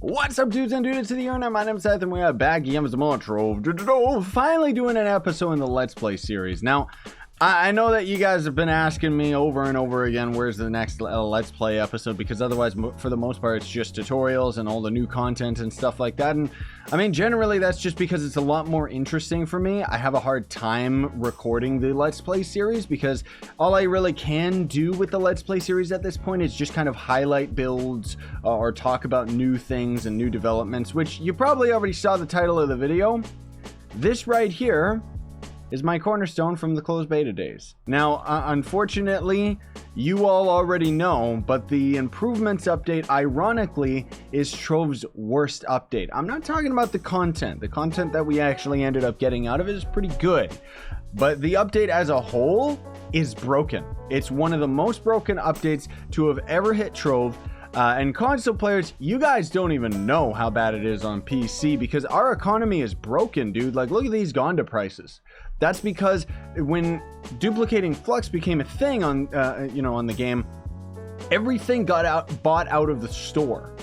What's up, dudes and dudes to the internet? My name's Scythe and we are back again with some more Trove Geode. Finally doing an episode in the Let's Play series. Now, I know that you guys have been asking me over and over again, where's the next Let's Play episode, because otherwise, for the most part, it's just tutorials and all the new content and stuff like that. And I mean, generally, that's just because it's a lot more interesting for me. I have a hard time recording the Let's Play series because all I really can do with the Let's Play series at this point is just kind of highlight builds or talk about new things and new developments, which you probably already saw the title of the video. This right here is my Cornerstone from the closed beta days. Now, unfortunately, you all already know, but the improvements update, ironically, is Trove's worst update. I'm not talking about the content. The content that we actually ended up getting out of it is pretty good, but the update as a whole is broken. It's one of the most broken updates to have ever hit Trove. And console players, you guys don't even know how bad it is on PC because our economy is broken, dude. Like, look at these Gonda prices. That's because when duplicating flux became a thing on, on the game, everything got bought out of the store.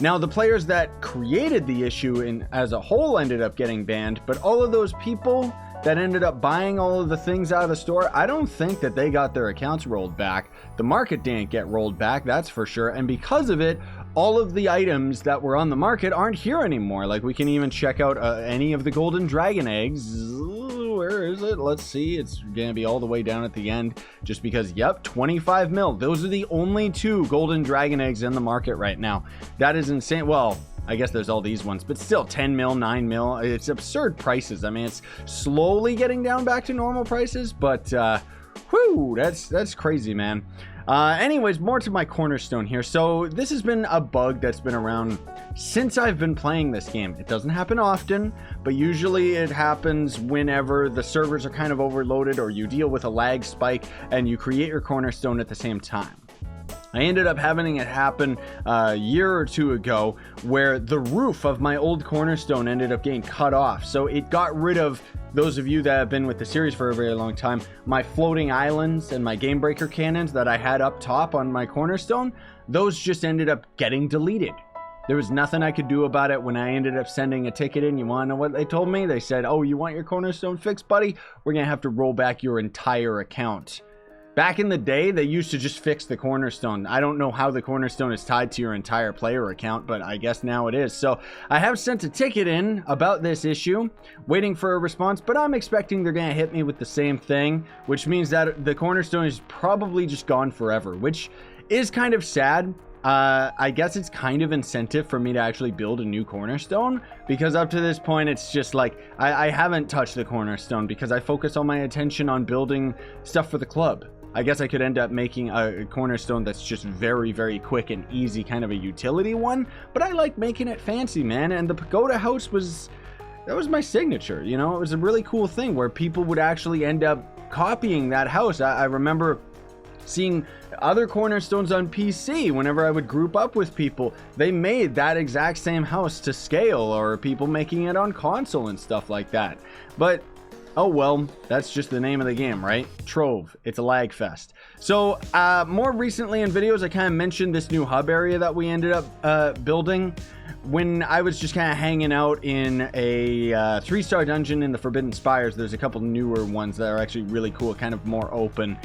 Now, the players that created the issue as a whole ended up getting banned, but all of those people that ended up buying all of the things out of the store, I don't think that they got their accounts rolled back. The market didn't get rolled back, that's for sure. And because of it, all of the items that were on the market aren't here anymore. Like, we can even check out any of the golden dragon eggs. Where is it? Let's see. It's gonna be all the way down at the end just because, yep, 25 mil. Those are the only 2 golden dragon eggs in the market right now. That is insane. Well, I guess there's all these ones, but still 10 mil, 9 mil. It's absurd prices. I mean, it's slowly getting down back to normal prices, but whew, that's crazy, man. Anyways, more to my Cornerstone here. So this has been a bug that's been around since I've been playing this game. It doesn't happen often, but usually it happens whenever the servers are kind of overloaded or you deal with a lag spike and you create your Cornerstone at the same time. I ended up having it happen a year or 2 ago where the roof of my old Cornerstone ended up getting cut off. So it got rid of, those of you that have been with the series for a very long time, my floating islands and my game breaker cannons that I had up top on my Cornerstone. Those just ended up getting deleted. There was nothing I could do about it. When I ended up sending a ticket in, you want to know what they told me? They said, oh, you want your Cornerstone fixed, buddy? We're going to have to roll back your entire account. Back in the day, they used to just fix the Cornerstone. I don't know how the Cornerstone is tied to your entire player account, but I guess now it is. So I have sent a ticket in about this issue, waiting for a response, but I'm expecting they're going to hit me with the same thing, which means that the Cornerstone is probably just gone forever, which is kind of sad. I guess it's kind of incentive for me to actually build a new Cornerstone, because up to this point, it's just like, I haven't touched the Cornerstone because I focus all my attention on building stuff for the club. I guess I could end up making a Cornerstone that's just very, very quick and easy, kind of a utility one, but I like making it fancy, man. And the pagoda house that was my signature, you know. It was a really cool thing where people would actually end up copying that house. I remember seeing other Cornerstones on PC whenever I would group up with people. They made that exact same house to scale, or people making it on console and stuff like that. But oh well, that's just the name of the game, right? Trove, it's a lag fest. So more recently in videos, I kind of mentioned this new hub area that we ended up building when I was just kind of hanging out in a 3-star dungeon in the Forbidden Spires. There's a couple newer ones that are actually really cool, kind of more open.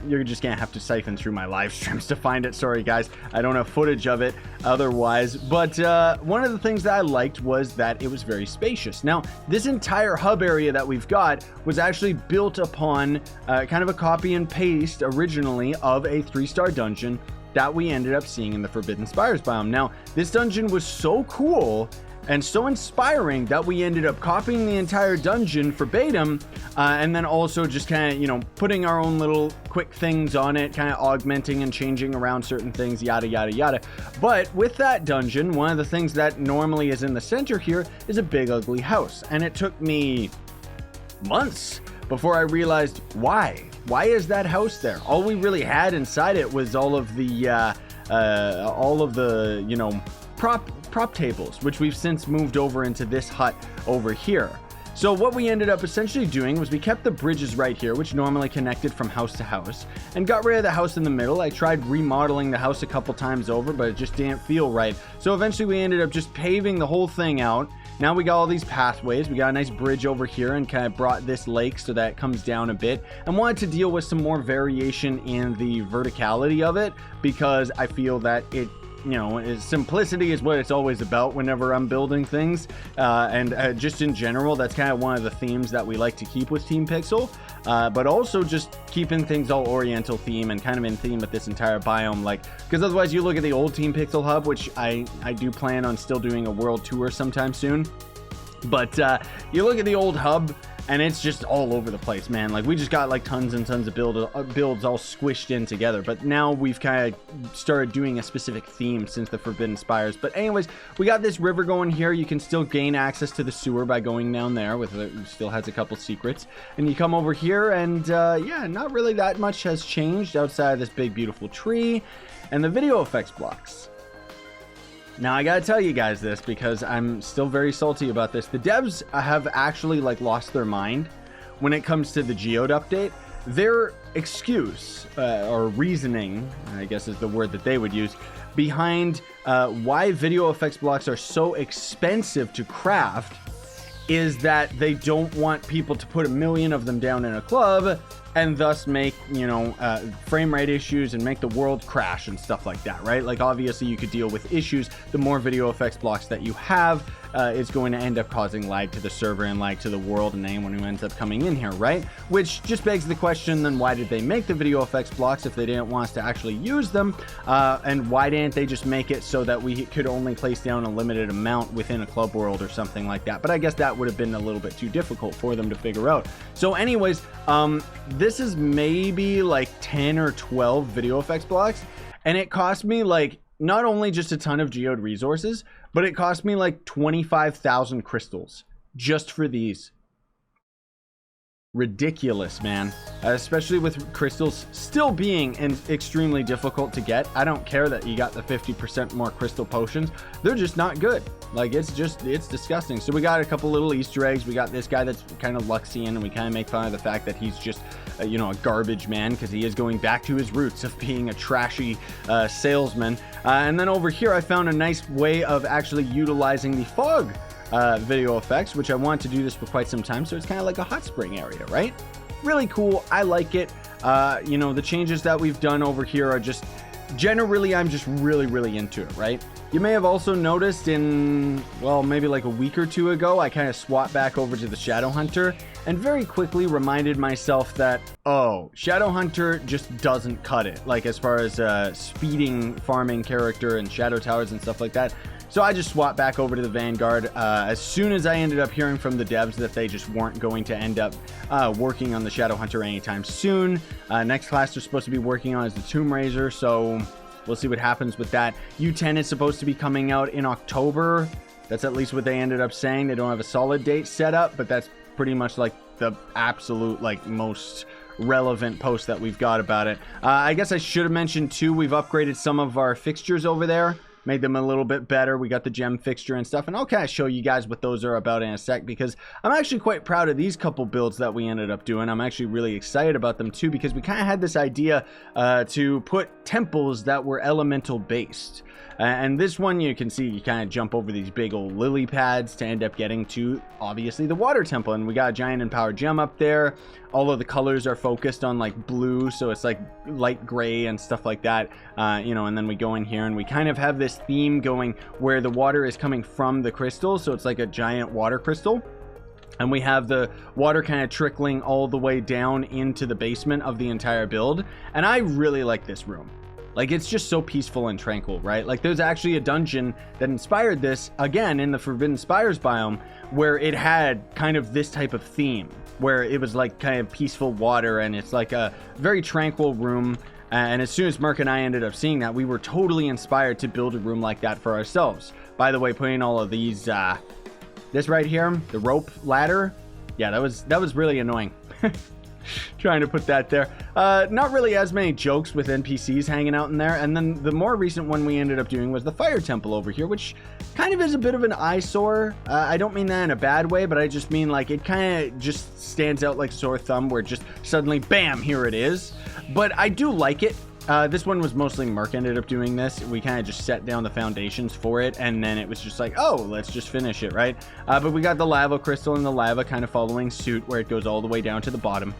You're just gonna have to siphon through my live streams to find it. Sorry guys, I don't have footage of it otherwise, but one of the things that I liked was that it was very spacious. Now, this entire hub area that we've got was actually built upon kind of a copy and paste originally of a 3-star dungeon that we ended up seeing in the Forbidden Spires biome. Now, this dungeon was so cool and so inspiring that we ended up copying the entire dungeon verbatim, and then also just kind of, putting our own little quick things on it, kind of augmenting and changing around certain things, yada, yada, yada. But with that dungeon, one of the things that normally is in the center here is a big, ugly house. And it took me months before I realized why. Why is that house there? All we really had inside it was all of the, prop tables, which we've since moved over into this hut over here. So what we ended up essentially doing was we kept the bridges right here, which normally connected from house to house, and got rid of the house in the middle. I tried remodeling the house a couple times over, but it just didn't feel right. So eventually we ended up just paving the whole thing out. Now we got all these pathways. We got a nice bridge over here and kind of brought this lake so that it comes down a bit, and wanted to deal with some more variation in the verticality of it, because I feel that it, you know, simplicity is what it's always about whenever I'm building things, and just in general, that's kind of one of the themes that we like to keep with Team Pixel, but also just keeping things all Oriental theme and kind of in theme with this entire biome, like, because otherwise you look at the old Team Pixel hub, which I do plan on still doing a world tour sometime soon, but you look at the old hub and it's just all over the place, man. Like, we just got like tons and tons of builds all squished in together. But now we've kind of started doing a specific theme since the Forbidden Spires. But anyways, we got this river going here. You can still gain access to the sewer by going down there. It still has a couple secrets. And you come over here and yeah, not really that much has changed outside of this big beautiful tree and the video effects blocks. Now, I gotta tell you guys this because I'm still very salty about this. The devs have actually like lost their mind when it comes to the Geode update. Their excuse or reasoning, I guess is the word that they would use, behind why video effects blocks are so expensive to craft is that they don't want people to put 1 million of them down in a club and thus make, you know, frame rate issues and make the world crash and stuff like that, right? Like, obviously you could deal with issues. The more video effects blocks that you have, it's going to end up causing lag to the server and lag to the world and anyone who ends up coming in here, right? Which just begs the question, then why did they make the video effects blocks if they didn't want us to actually use them? And why didn't they just make it so that we could only place down a limited amount within a club world or something like that? But I guess that would have been a little bit too difficult for them to figure out. So anyways, this is maybe like 10 or 12 video effects blocks, and it cost me like not only just a ton of geode resources, but it cost me like 25,000 crystals just for these. Ridiculous, man. Especially with crystals still being extremely difficult to get. I don't care that you got the 50% more crystal potions. They're just not good. Like, it's disgusting. So we got a couple little Easter eggs. We got this guy that's kind of Luxian, and we kind of make fun of the fact that he's just, you know, a garbage man, because he is going back to his roots of being a trashy salesman. And then over here, I found a nice way of actually utilizing the fog video effects, which I want to do this for quite some time. So it's kind of like a hot spring area, right? Really cool. I like it. You know, the changes that we've done over here are just generally, I'm just really into it, right? You may have also noticed in, well, maybe like a week or two ago, I kind of swapped back over to the Shadow Hunter and very quickly reminded myself that, oh, Shadow Hunter just doesn't cut it. Like, as far as speeding farming character and shadow towers and stuff like that. So I just swapped back over to the Vanguard as soon as I ended up hearing from the devs that they just weren't going to end up working on the Shadow Hunter anytime soon. Next class they're supposed to be working on is the Tomb Raiser, so we'll see what happens with that. U10 is supposed to be coming out in October. That's at least what they ended up saying. They don't have a solid date set up, but that's pretty much like the absolute like most relevant post that we've got about it. I guess I should have mentioned too, we've upgraded some of our fixtures over there. Made them a little bit better. We got the gem fixture and stuff, and I'll kind of show you guys what those are about in a sec, because I'm actually quite proud of these couple builds that we ended up doing. I'm actually really excited about them too, because we kind of had this idea to put temples that were elemental based. And this one, you can see you kind of jump over these big old lily pads to end up getting to, obviously, the water temple. And we got a giant empowered gem up there. All of the colors are focused on like blue, so it's like light gray and stuff like that. You know, and then we go in here and we kind of have this theme going where the water is coming from the crystal. So it's like a giant water crystal. And we have the water kind of trickling all the way down into the basement of the entire build. And I really like this room. Like, it's just so peaceful and tranquil, right? Like, there's actually a dungeon that inspired this, again, in the Forbidden Spires biome, where it had kind of this type of theme, where it was like kind of peaceful water, and it's like a very tranquil room. And as soon as Merc and I ended up seeing that, we were totally inspired to build a room like that for ourselves. By the way, putting all of these, this right here, the rope ladder, yeah, that was really annoying. Trying to put that there. Not really as many jokes with NPCs hanging out in there. And then the more recent one we ended up doing was the fire temple over here, which kind of is a bit of an eyesore. I don't mean that in a bad way, but I just mean like it kind of just stands out like a sore thumb where just suddenly, bam, here it is. But I do like it. This one was mostly Merc ended up doing this. We kind of just set down the foundations for it, and then it was just like, oh, let's just finish it, right? But we got the lava crystal and the lava kind of following suit where it goes all the way down to the bottom.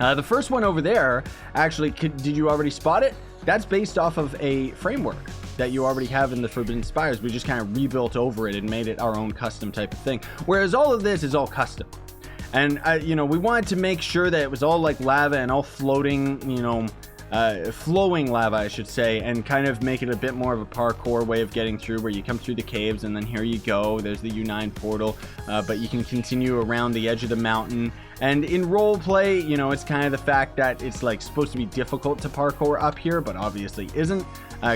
The first one over there, actually, did you already spot it? That's based off of a framework that you already have in the Forbidden Spires. We just kind of rebuilt over it and made it our own custom type of thing. Whereas all of this is all custom. And, you know, we wanted to make sure that it was all like lava and all floating, you know, flowing lava, I should say, and kind of make it a bit more of a parkour way of getting through, where you come through the caves and then here you go, there's the U9 portal, but you can continue around the edge of the mountain. And in role play, you know, it's kind of the fact that it's like supposed to be difficult to parkour up here, but obviously isn't.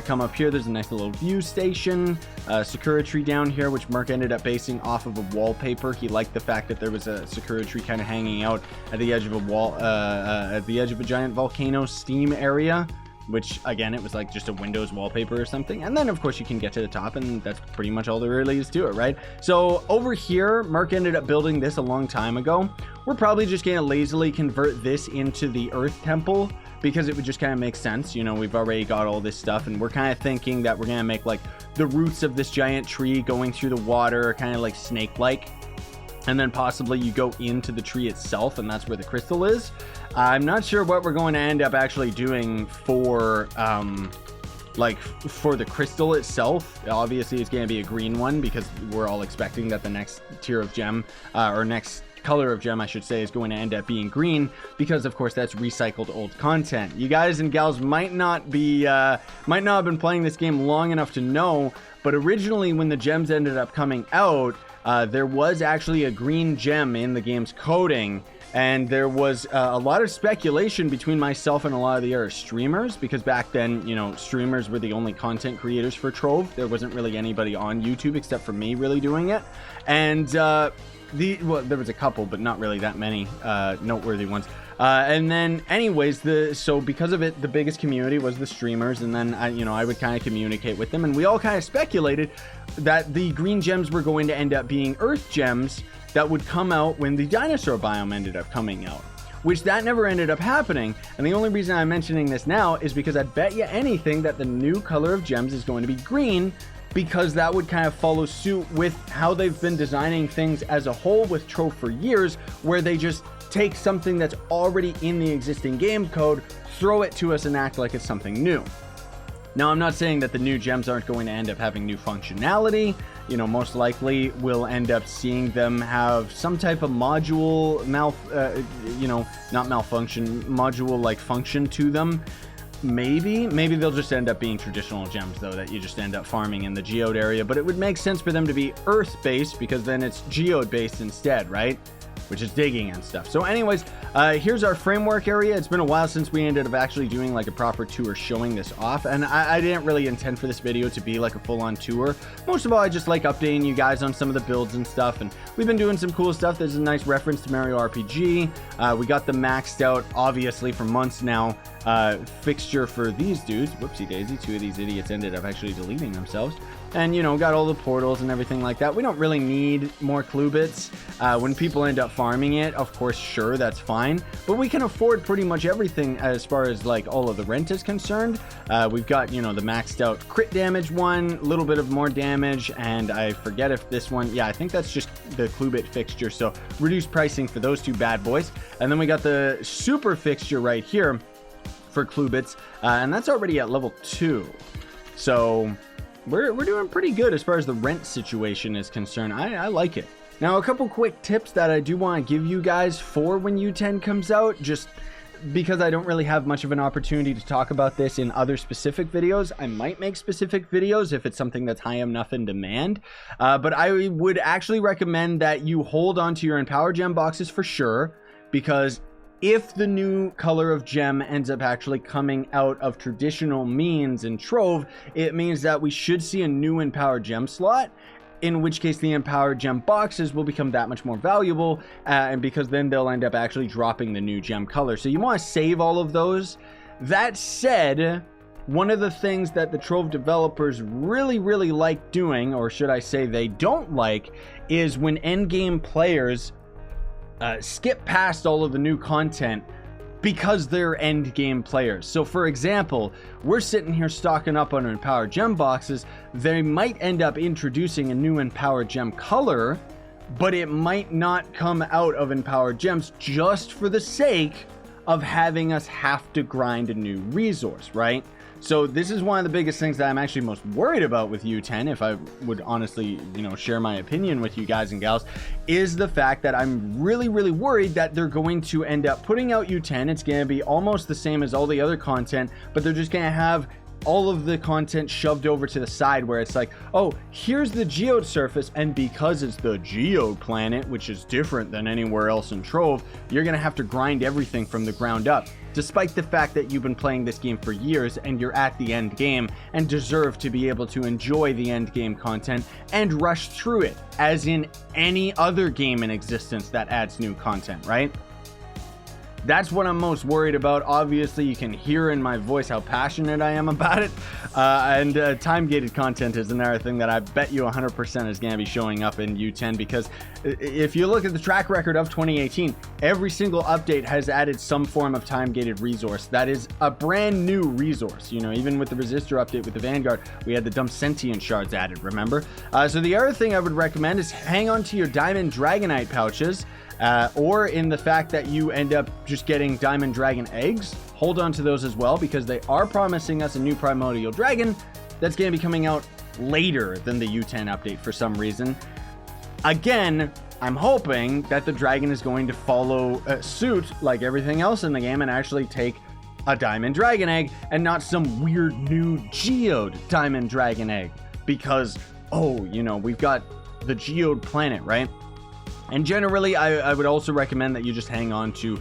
Come up here, there's a nice little view station, Sakura tree down here, which Mark ended up basing off of a wallpaper. He liked the fact that there was a Sakura tree kind of hanging out at the edge of a wall, at the edge of a giant volcano steam area, which again, it was like just a Windows wallpaper or something. And then of course you can get to the top, and that's pretty much all there really is to it, right? So over here, Mark ended up building this a long time ago. We're probably just gonna lazily convert this into the Earth Temple, because it would just kind of make sense. You know, we've already got all this stuff, and we're kind of thinking that we're gonna make like the roots of this giant tree going through the water, kind of like snake-like, and then possibly you go into the tree itself, and that's where the crystal is. I'm not sure what we're going to end up actually doing for like for the crystal itself. Obviously it's going to be a green one, because we're all expecting that the next tier of gem, or next color of gem I should say, is going to end up being green, because of course that's recycled old content. You guys and gals might not have been playing this game long enough to know, but originally when the gems ended up coming out, there was actually a green gem in the game's coding, and there was a lot of speculation between myself and a lot of the other streamers, because back then, you know, streamers were the only content creators for Trove. There wasn't really anybody on YouTube except for me really doing it, and well, there was a couple, but not really that many noteworthy ones. And then anyways, so because of it, the biggest community was the streamers, and then I would kind of communicate with them, and we all kind of speculated that the green gems were going to end up being Earth gems that would come out when the dinosaur biome ended up coming out, which that never ended up happening. And the only reason I'm mentioning this now is because I'd bet you anything that the new color of gems is going to be green, because that would kind of follow suit with how they've been designing things as a whole with Trove for years, where they just take something that's already in the existing game code, throw it to us, and act like it's something new. Now, I'm not saying that the new gems aren't going to end up having new functionality. You know, most likely we'll end up seeing them have some type of module module like function to them. Maybe they'll just end up being traditional gems, though, that you just end up farming in the geode area, but it would make sense for them to be earth based, because then it's geode based instead, right? Which is digging and stuff. So anyways, here's our framework area. It's been a while since we ended up actually doing like a proper tour showing this off, and I didn't really intend for this video to be like a full-on tour. Most of all, I just like updating you guys on some of the builds and stuff, and we've been doing some cool stuff. There's a nice reference to Mario RPG. We got the maxed out, obviously for months now, fixture for these dudes. Whoopsie daisy, two of these idiots ended up actually deleting themselves. And, you know, got all the portals and everything like that. We don't really need more clue bits. When people end up farming it, of course, sure, that's fine. But we can afford pretty much everything as far as, like, all of the rent is concerned. We've got, you know, the maxed out crit damage one, a little bit of more damage, and I forget if this one, yeah, I think that's just the clue bit fixture. So reduced pricing for those two bad boys. And then we got the super fixture right here for clue bits, and that's already at level 2. So we're doing pretty good as far as the rent situation is concerned. I like it. Now, a couple quick tips that I do want to give you guys for when U10 comes out, just because I don't really have much of an opportunity to talk about this in other specific videos. I might make specific videos if it's something that's high enough in demand, but I would actually recommend that you hold on to your Empower Gem boxes for sure, because if the new color of gem ends up actually coming out of traditional means in Trove, it means that we should see a new Empowered Gem slot, in which case the Empowered Gem boxes will become that much more valuable, and because then they'll end up actually dropping the new gem color. So you want to save all of those. That said, one of the things that the Trove developers really like doing, or should I say they don't like, is when endgame players skip past all of the new content because they're end game players. So for example, we're sitting here stocking up on Empowered Gem boxes. They might end up introducing a new Empowered Gem color, but it might not come out of Empowered Gems just for the sake of having us have to grind a new resource, right? So this is one of the biggest things that I'm actually most worried about with U10, if I would honestly, share my opinion with you guys and gals, is the fact that I'm really worried that they're going to end up putting out U10. It's going to be almost the same as all the other content, but they're just going to have all of the content shoved over to the side, where it's like, oh, here's the geode surface, and because it's the geode planet, which is different than anywhere else in Trove, you're gonna have to grind everything from the ground up, despite the fact that you've been playing this game for years and you're at the end game and deserve to be able to enjoy the end game content and rush through it, as in any other game in existence that adds new content, right? That's what I'm most worried about. Obviously, you can hear in my voice how passionate I am about it. And time-gated content is another thing that I bet you 100% is going to be showing up in U10, because if you look at the track record of 2018, every single update has added some form of time-gated resource that is a brand new resource. Even with the Resistor update with the Vanguard, we had the dumb sentient shards added, remember? So the other thing I would recommend is hang on to your Diamond Dragonite pouches. Or in the fact that you end up just getting Diamond Dragon eggs, hold on to those as well, because they are promising us a new Primordial Dragon that's going to be coming out later than the U10 update for some reason. Again, I'm hoping that the dragon is going to follow suit like everything else in the game and actually take a Diamond Dragon egg and not some weird new Geode Diamond Dragon egg, because, we've got the Geode planet, right? And generally, I would also recommend that you just hang on to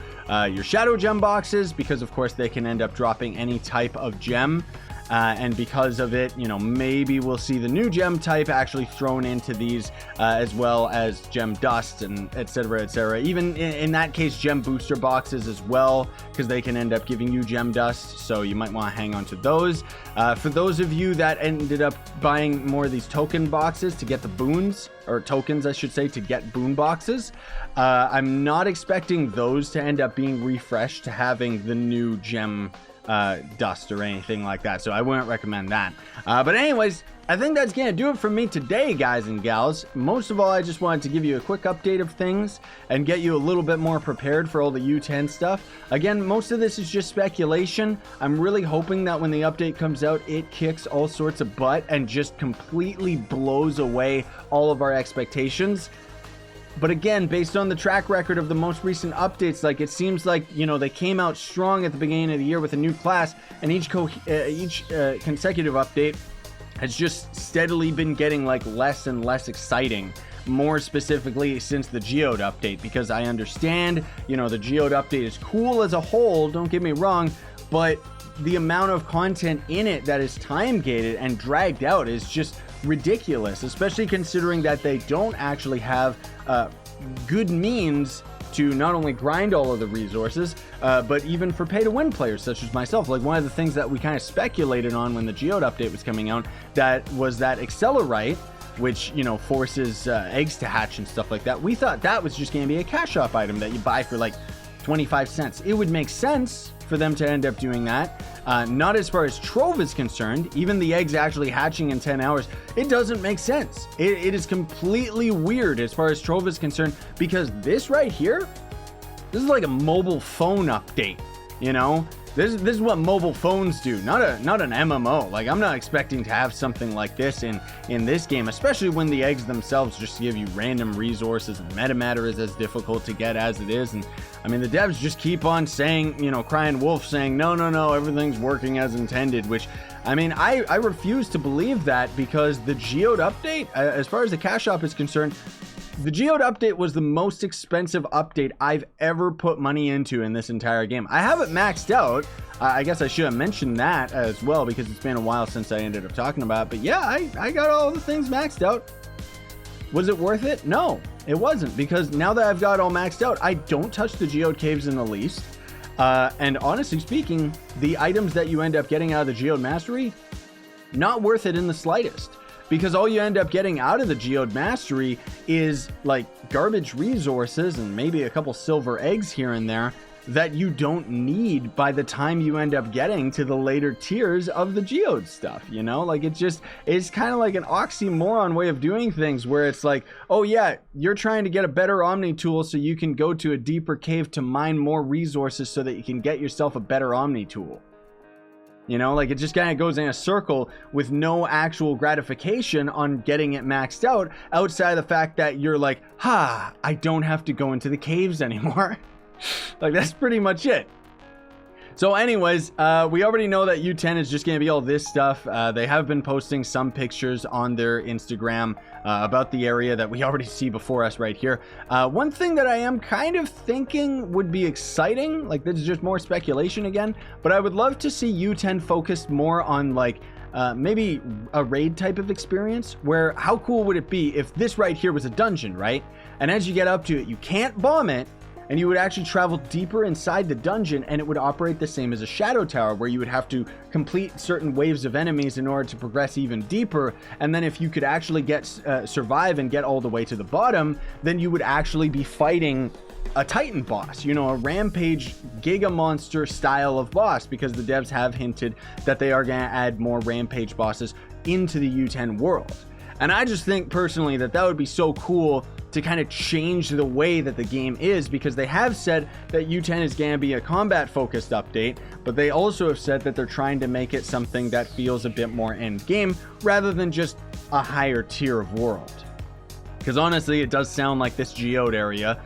your Shadow Gem boxes, because of course they can end up dropping any type of gem. And because of it, maybe we'll see the new gem type actually thrown into these, as well as gem dust and etc. Even in that case, gem booster boxes as well, because they can end up giving you gem dust. So you might want to hang on to those. For those of you that ended up buying more of these token boxes to get the boons, or tokens, I should say, to get boon boxes, I'm not expecting those to end up being refreshed to having the new gem dust or anything like that, so I wouldn't recommend that. But anyways, I think that's gonna do it for me today, guys and gals. Most of all, I just wanted to give you a quick update of things and get you a little bit more prepared for all the U10 stuff. Again, most of this is just speculation. I'm really hoping that when the update comes out, it kicks all sorts of butt and just completely blows away all of our expectations. But again, based on the track record of the most recent updates, it seems like, they came out strong at the beginning of the year with a new class, and each consecutive update has just steadily been getting less and less exciting. More specifically since the Geode update, because I understand, the Geode update is cool as a whole, don't get me wrong, but the amount of content in it that is time gated and dragged out is just ridiculous, especially considering that they don't actually have good means to not only grind all of the resources, but even for pay to win players such as myself. One of the things that we kind of speculated on when the Geode update was coming out, that was that Accelerite, which forces eggs to hatch and stuff like that. We thought that was just going to be a cash shop item that you buy for 25 cents. It would make sense for them to end up doing that. Not as far as Trove is concerned. Even the eggs actually hatching in 10 hours, it doesn't make sense. It is completely weird as far as Trove is concerned, because this right here, this is like a mobile phone update, This is what mobile phones do, not an MMO. I'm not expecting to have something like this in this game, especially when the eggs themselves just give you random resources and metamatter is as difficult to get as it is. And I mean, the devs just keep on saying, crying wolf, saying, no, everything's working as intended, which, I mean, I refuse to believe that, because the Geode update, as far as the cash shop is concerned, the Geode update was the most expensive update I've ever put money into in this entire game. I have it maxed out. I guess I should have mentioned that as well, because it's been a while since I ended up talking about it. But yeah, I got all the things maxed out. Was it worth it? No, it wasn't, because now that I've got all maxed out, I don't touch the Geode caves in the least. And honestly speaking, the items that you end up getting out of the Geode Mastery, not worth it in the slightest. Because all you end up getting out of the Geode Mastery is like garbage resources and maybe a couple silver eggs here and there that you don't need by the time you end up getting to the later tiers of the Geode stuff, you know? Like it's kind of like an oxymoron way of doing things where it's like, oh yeah, you're trying to get a better Omni tool so you can go to a deeper cave to mine more resources so that you can get yourself a better Omni tool. You know, like it just kind of goes in a circle with no actual gratification on getting it maxed out outside of the fact that you're like, I don't have to go into the caves anymore. Like that's pretty much it. So anyways, we already know that U10 is just going to be all this stuff. They have been posting some pictures on their Instagram about the area that we already see before us right here. One thing that I am kind of thinking would be exciting, like this is just more speculation again, but I would love to see U10 focused more on like maybe a raid type of experience where how cool would it be if this right here was a dungeon, right? And as you get up to it, you can't bomb it, and you would actually travel deeper inside the dungeon, and it would operate the same as a shadow tower where you would have to complete certain waves of enemies in order to progress even deeper. And then if you could actually get survive and get all the way to the bottom, then you would actually be fighting a Titan boss, you know, a Rampage Giga Monster style of boss, because the devs have hinted that they are going to add more Rampage bosses into the U10 world. And I just think personally that that would be so cool to kind of change the way that the game is, because they have said that U10 is going to be a combat focused update, but they also have said that they're trying to make it something that feels a bit more end game rather than just a higher tier of world. Because honestly, it does sound like this Geode area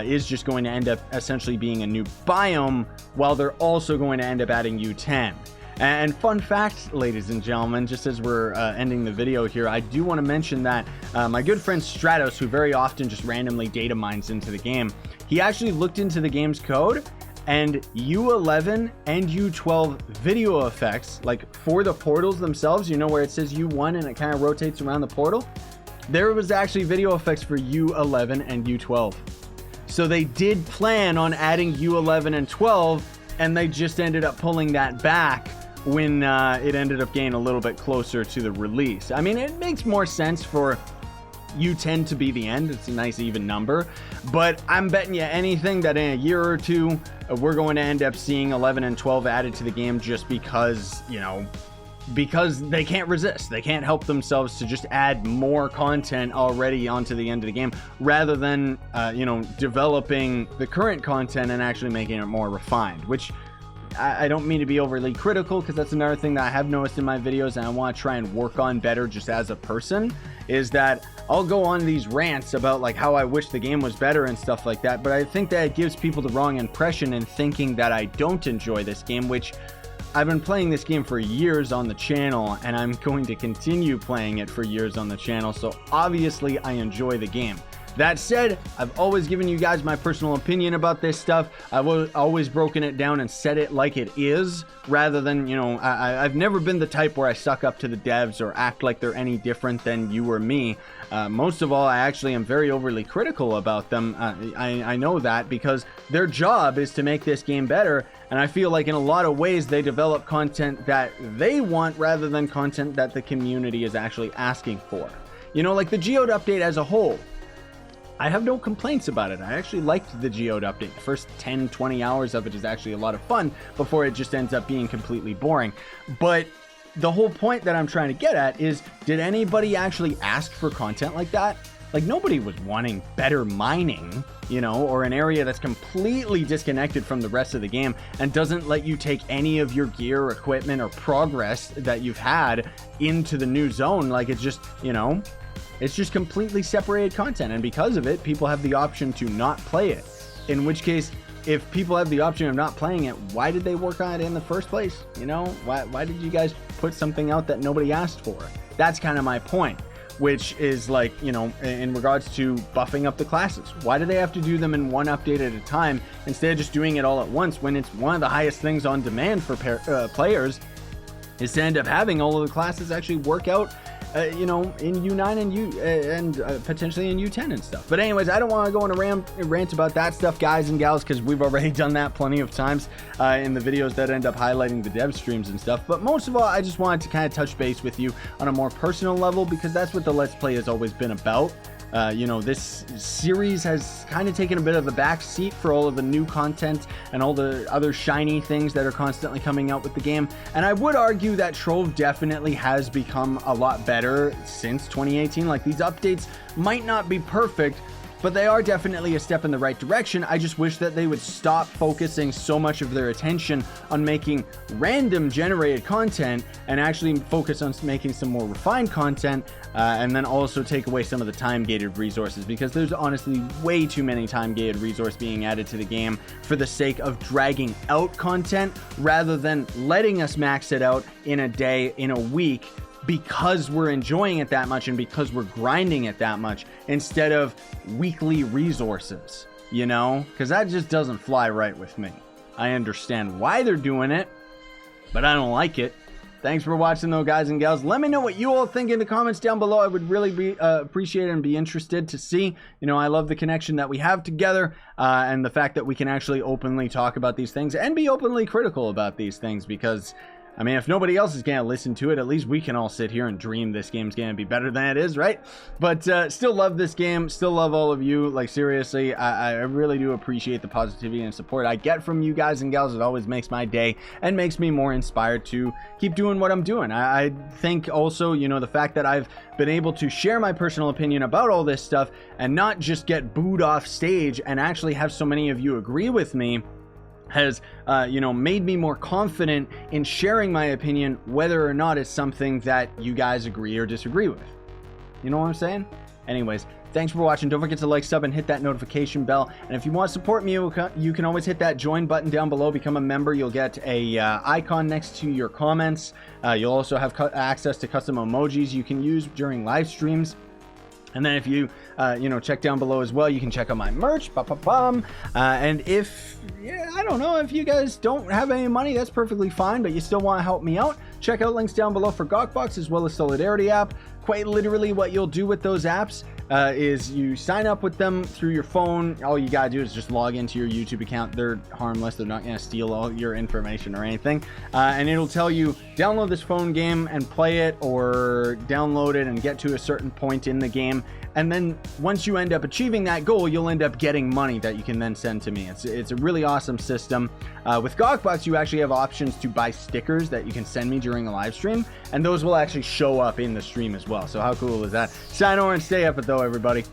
is just going to end up essentially being a new biome, while they're also going to end up adding U10. And fun fact, ladies and gentlemen, just as we're ending the video here, I do want to mention that my good friend Stratos, who very often just randomly data mines into the game, he actually looked into the game's code, and U11 and U12 video effects, like for the portals themselves, you know where it says U1 and it kind of rotates around the portal? There was actually video effects for U11 and U12. So they did plan on adding U11 and 12, and they just ended up pulling that back when it ended up getting a little bit closer to the release. I mean, it makes more sense for U10 to be the end. It's a nice even number, but I'm betting you anything that in a year or two, we're going to end up seeing 11 and 12 added to the game just because, you know, because they can't resist. They can't help themselves to just add more content already onto the end of the game rather than, you know, developing the current content and actually making it more refined, which I don't mean to be overly critical, because that's another thing that I have noticed in my videos and I want to try and work on better just as a person, is that I'll go on these rants about like how I wish the game was better and stuff like that, but I think that it gives people the wrong impression in thinking that I don't enjoy this game, which I've been playing this game for years on the channel, and I'm going to continue playing it for years on the channel, so obviously I enjoy the game. That said, I've always given you guys my personal opinion about this stuff. I've always broken it down and said it like it is, rather than, you know, I've never been the type where I suck up to the devs or act like they're any different than you or me. Most of all, I actually am very overly critical about them. I know that because their job is to make this game better, and I feel like in a lot of ways they develop content that they want rather than content that the community is actually asking for. You know, like the Geode update as a whole, I have no complaints about it. I actually liked the Geode update. The first 10-20 hours of it is actually a lot of fun before it just ends up being completely boring. But the whole point that I'm trying to get at is, did anybody actually ask for content like that? Like, nobody was wanting better mining, you know, or an area that's completely disconnected from the rest of the game and doesn't let you take any of your gear, equipment, or progress that you've had into the new zone. Like, it's just, you know, it's just completely separated content, and because of it, people have the option to not play it. In which case, if people have the option of not playing it, why did they work on it in the first place? You know, why did you guys put something out that nobody asked for? That's kind of my point, which is like, you know, in regards to buffing up the classes. Why do they have to do them in one update at a time instead of just doing it all at once when it's one of the highest things on demand for players? is to end up having all of the classes actually work out, you know, in U9 and potentially in U10 and stuff. But anyways, I don't want to go on a rant about that stuff, guys and gals, because we've already done that plenty of times in the videos that end up highlighting the dev streams and stuff. But most of all, I just wanted to kind of touch base with you on a more personal level, because that's what the Let's Play has always been about. You know, this series has kind of taken a bit of a back seat for all of the new content and all the other shiny things that are constantly coming out with the game. And I would argue that Trove definitely has become a lot better since 2018. Like, these updates might not be perfect, but they are definitely a step in the right direction. I just wish that they would stop focusing so much of their attention on making random generated content and actually focus on making some more refined content, and then also take away some of the time-gated resources, because there's honestly way too many time-gated resources being added to the game for the sake of dragging out content rather than letting us max it out in a day, in a week, because we're enjoying it that much and because we're grinding it that much, instead of weekly resources, you know? Because that just doesn't fly right with me. I understand why they're doing it, but I don't like it. Thanks for watching though, guys and gals. Let me know what you all think in the comments down below. I would really be appreciate it and be interested to see. You know, I love the connection that we have together, and the fact that we can actually openly talk about these things and be openly critical about these things, because I mean, if nobody else is going to listen to it, at least we can all sit here and dream this game's going to be better than it is, right? But still love this game. Still love all of you. Like, seriously, I really do appreciate the positivity and support I get from you guys and gals. It always makes my day and makes me more inspired to keep doing what I'm doing. I think also, you know, the fact that I've been able to share my personal opinion about all this stuff and not just get booed off stage and actually have so many of you agree with me has, you know, made me more confident in sharing my opinion, whether or not it's something that you guys agree or disagree with. You know what I'm saying? Anyways, thanks for watching. Don't forget to like, sub, and hit that notification bell. And if you want to support me, you can always hit that join button down below. Become a member. You'll get a icon next to your comments. You'll also have access to custom emojis you can use during live streams. And then if you, you know, check down below as well, you can check out my merch, and if, yeah, I don't know, if you guys don't have any money, that's perfectly fine, but you still want to help me out, check out links down below for Gawkbox as well as Solidarity app. Quite literally what you'll do with those apps is you sign up with them through your phone. All you gotta do is just log into your YouTube account. They're harmless. They're not gonna steal all your information or anything. And it'll tell you, download this phone game and play it, or download it and get to a certain point in the game. And then once you end up achieving that goal, you'll end up getting money that you can then send to me. It's a really awesome system. With Gawkbox, you actually have options to buy stickers that you can send me during a live stream, and those will actually show up in the stream as well. So how cool is that? Sign over and stay up it though, everybody.